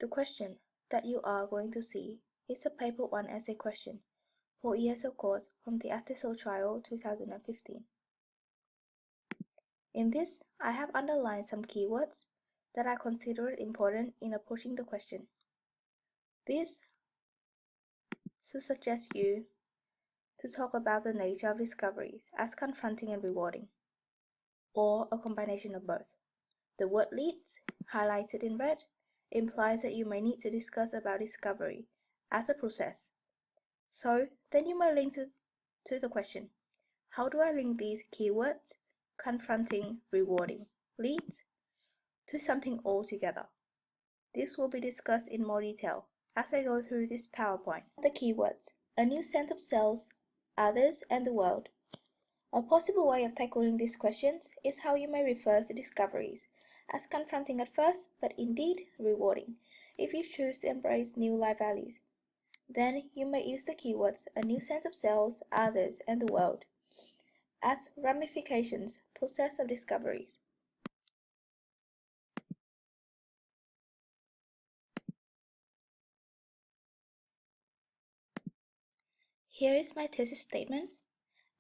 The question that you are going to see is a Paper 1 essay question for ESL course from the ATESOL Trial 2015. In this, I have underlined some keywords that I consider important in approaching the question. This should suggest you to talk about the nature of discoveries as confronting and rewarding, or a combination of both. The word leads, highlighted in red, implies that you may need to discuss about discovery as a process. So then you may link to the question, how do I link these keywords, confronting, rewarding, leads, to something altogether? This will be discussed in more detail as I go through this PowerPoint. The keywords: a new set of cells, others, and the world. A possible way of tackling these questions is how you may refer to discoveries as confronting at first, but indeed rewarding, if you choose to embrace new life values. Then you may use the keywords a new set of cells, others, and the world as ramifications, process of discoveries. Here is my thesis statement.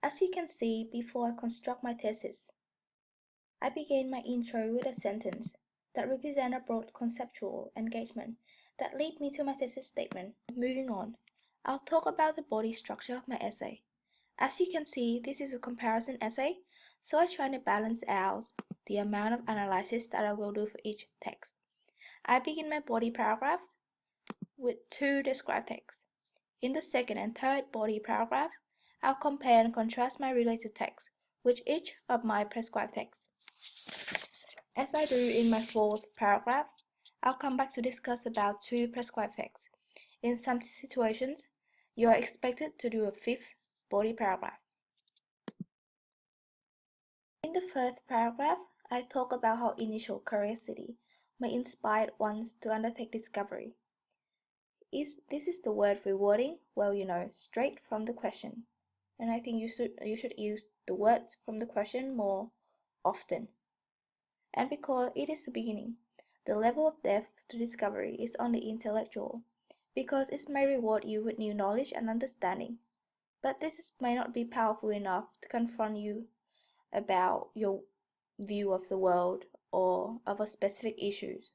As you can see, before I construct my thesis, I begin my intro with a sentence that represents a broad conceptual engagement that lead me to my thesis statement. Moving on, I'll talk about the body structure of my essay. As you can see, this is a comparison essay, so I try to balance out the amount of analysis that I will do for each text. I begin my body paragraphs with 2 described texts. In the second and third body paragraph, I'll compare and contrast my related texts with each of my prescribed texts. As I do in my fourth paragraph, I'll come back to discuss about 2 prescribed texts. In some situations, you are expected to do a 5th body paragraph. In the first paragraph, I talk about how initial curiosity may inspire one to undertake discovery. This is the word rewarding? Well, straight from the question. And I think you should use the words from the question more often. And because it is the beginning, the level of depth to discovery is only intellectual, because it may reward you with new knowledge and understanding. But this may not be powerful enough to confront you about your view of the world or of a specific issues.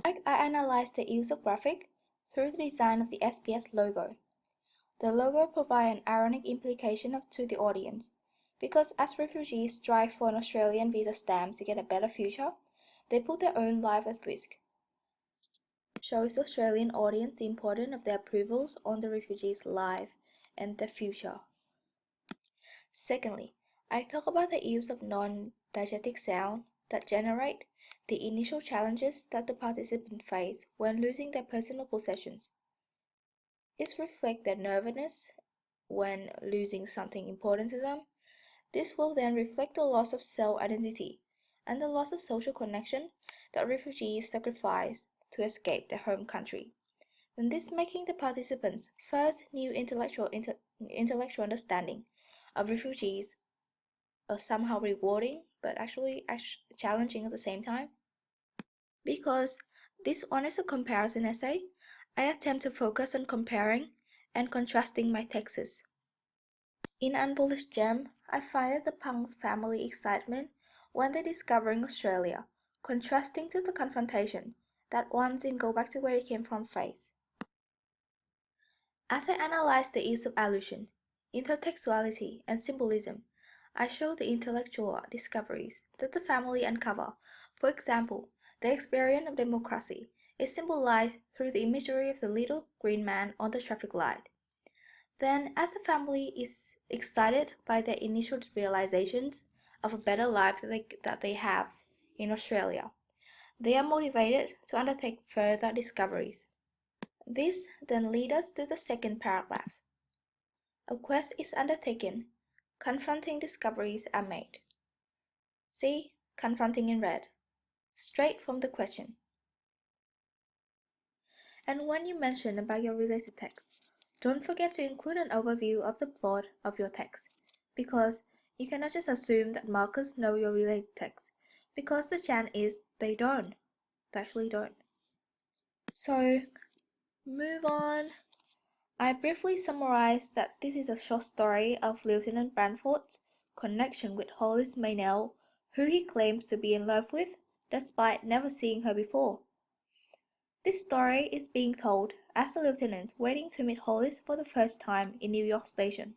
I analyzed the use of graphic through the design of the SPS logo. The logo provides an ironic implication to the audience, because as refugees strive for an Australian visa stamp to get a better future, they put their own life at risk. It shows the Australian audience the importance of their approvals on the refugees' life and their future. Secondly, I talk about the use of non-diegetic sound that generate the initial challenges that the participants face when losing their personal possessions. It reflects their nervousness when losing something important to them. This will then reflect the loss of self-identity and the loss of social connection that refugees sacrifice to escape their home country. And this making the participants first new intellectual understanding of refugees somehow rewarding, but actually challenging at the same time. Because this one is a comparison essay, I attempt to focus on comparing and contrasting my texts. In Unpolished Gem, I find the Punk's family excitement when they discovering Australia, contrasting to the confrontation that ones in Go Back to Where You Came From face. As I analyze the use of allusion, intertextuality, and symbolism, I show the intellectual discoveries that the family uncover. For example, the experience of democracy is symbolized through the imagery of the little green man on the traffic light. Then, as the family is excited by their initial realizations of a better life that they have in Australia, they are motivated to undertake further discoveries. This then leads us to the second paragraph. A quest is undertaken, confronting discoveries are made. See, confronting in red, straight from the question. And when you mention about your related text, don't forget to include an overview of the plot of your text, because you cannot just assume that markers know your related text, because the chance is they don't. They actually don't. So, move on. I briefly summarized that this is a short story of Lieutenant Branford's connection with Hollis Maynell, who he claims to be in love with, despite never seeing her before. This story is being told as the lieutenant waiting to meet Hollis for the first time in New York Station.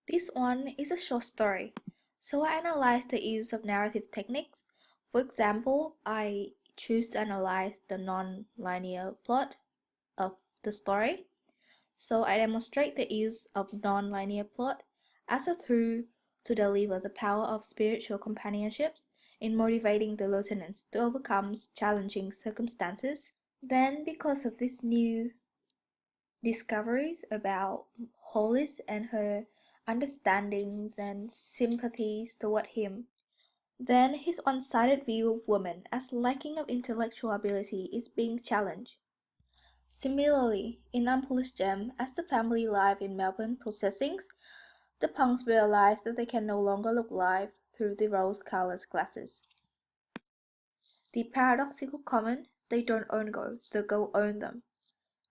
This one is a short story, so I analyzed the use of narrative techniques. For example, I choose to analyze the non-linear plot of the story. So I demonstrate the use of non-linear plot as a tool to deliver the power of spiritual companionships in motivating the lieutenants to overcome challenging circumstances. Then, because of these new discoveries about Hollis and her understandings and sympathies toward him, then his one-sided view of women as lacking of intellectual ability is being challenged. Similarly, in Unpolished Gem, as the family live in Melbourne processings, the punks realize that they can no longer look live through the rose-colored glasses. The paradoxical comment, "they don't own gold, the gold own them,"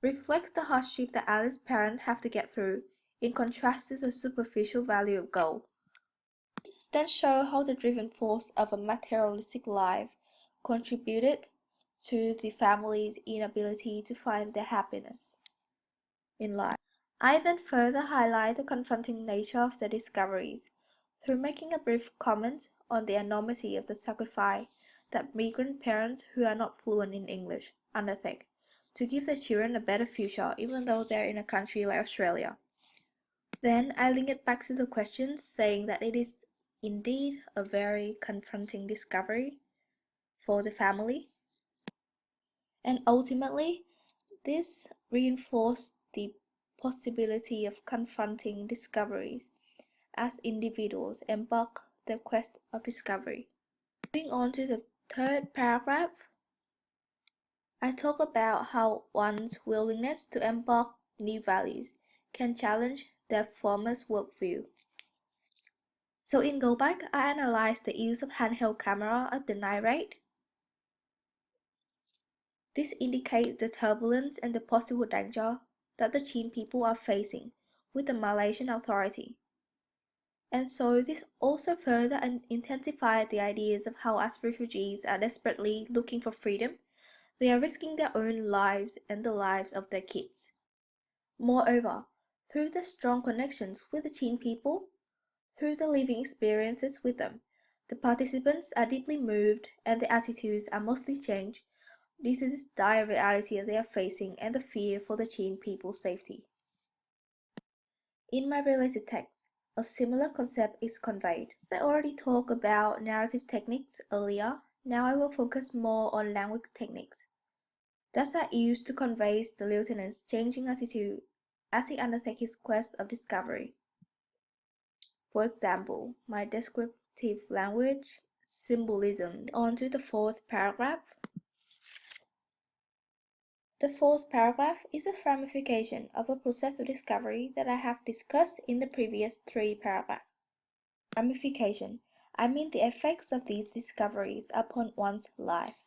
reflects the hardship that Alice's parents have to get through, in contrast to the superficial value of gold. Then show how the driven force of a materialistic life contributed to the family's inability to find their happiness in life. I then further highlight the confronting nature of the discoveries through making a brief comment on the enormity of the sacrifice that migrant parents who are not fluent in English undertake to give their children a better future even though they're in a country like Australia. Then I link it back to the questions, saying that it is indeed a very confronting discovery for the family. And ultimately, this reinforced the possibility of confronting discoveries as individuals embark their quest of discovery. Moving on to the third paragraph, I talk about how one's willingness to embark new values can challenge their former worldview. So in Go Back, I analyzed the use of handheld camera at the night raid. This indicates the turbulence and the possible danger that the Chin people are facing with the Malaysian authority. And so this also further intensified the ideas of how as refugees are desperately looking for freedom, they are risking their own lives and the lives of their kids. Moreover, through the strong connections with the Chin people, through the living experiences with them, the participants are deeply moved and their attitudes are mostly changed due to this dire reality they are facing and the fear for the Chin people's safety. In my related text, a similar concept is conveyed. I already talked about narrative techniques earlier. Now I will focus more on language techniques that are used to convey the lieutenant's changing attitude as he undertakes his quest of discovery. For example, my descriptive language, symbolism. On to the fourth paragraph. The fourth paragraph is a ramification of a process of discovery that I have discussed in the previous three paragraphs. Ramification, I mean the effects of these discoveries upon one's life.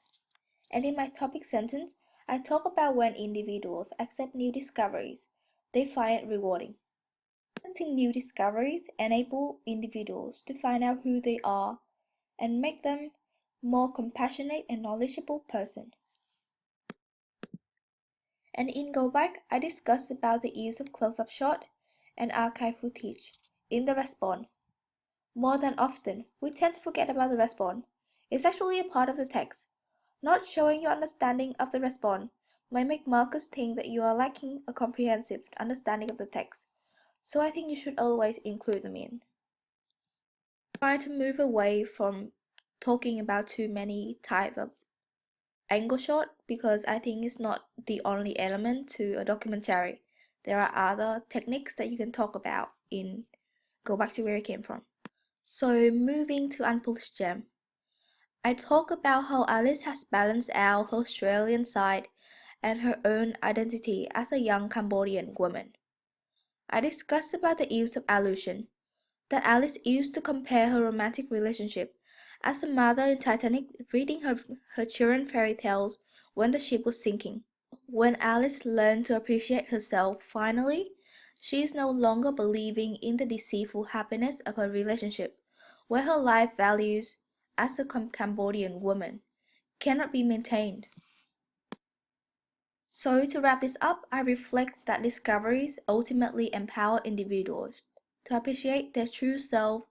And in my topic sentence, I talk about when individuals accept new discoveries, they find it rewarding. Accepting new discoveries enable individuals to find out who they are and make them more compassionate and knowledgeable person. And in Go Back, I discussed about the use of close-up shot and archive footage in the response. More than often, we tend to forget about the response. It's actually a part of the text. Not showing your understanding of the response might make Marcus think that you are lacking a comprehensive understanding of the text, so I think you should always include them in. Try to move away from talking about too many types of angle shot because I think it's not the only element to a documentary. There are other techniques that you can talk about in Go Back to Where You Came From. So moving to Unpolished Gem, I talk about how Alice has balanced out her Australian side and her own identity as a young Cambodian woman. I discuss about the use of allusion, that Alice used to compare her romantic relationship as the mother in Titanic reading her children fairy tales when the ship was sinking. When Alice learned to appreciate herself finally, she is no longer believing in the deceitful happiness of her relationship, where her life values as a Cambodian woman cannot be maintained. So to wrap this up, I reflect that discoveries ultimately empower individuals to appreciate their true self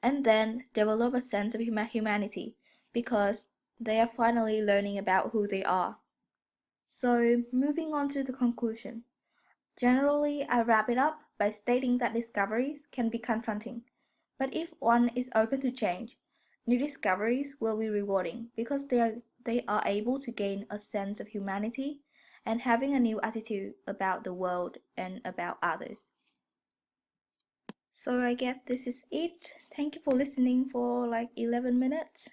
and then develop a sense of humanity because they are finally learning about who they are. So moving on to the conclusion. Generally, I wrap it up by stating that discoveries can be confronting, but if one is open to change, new discoveries will be rewarding because they are able to gain a sense of humanity and having a new attitude about the world and about others. So I guess this is it. Thank you for listening for like 11 minutes.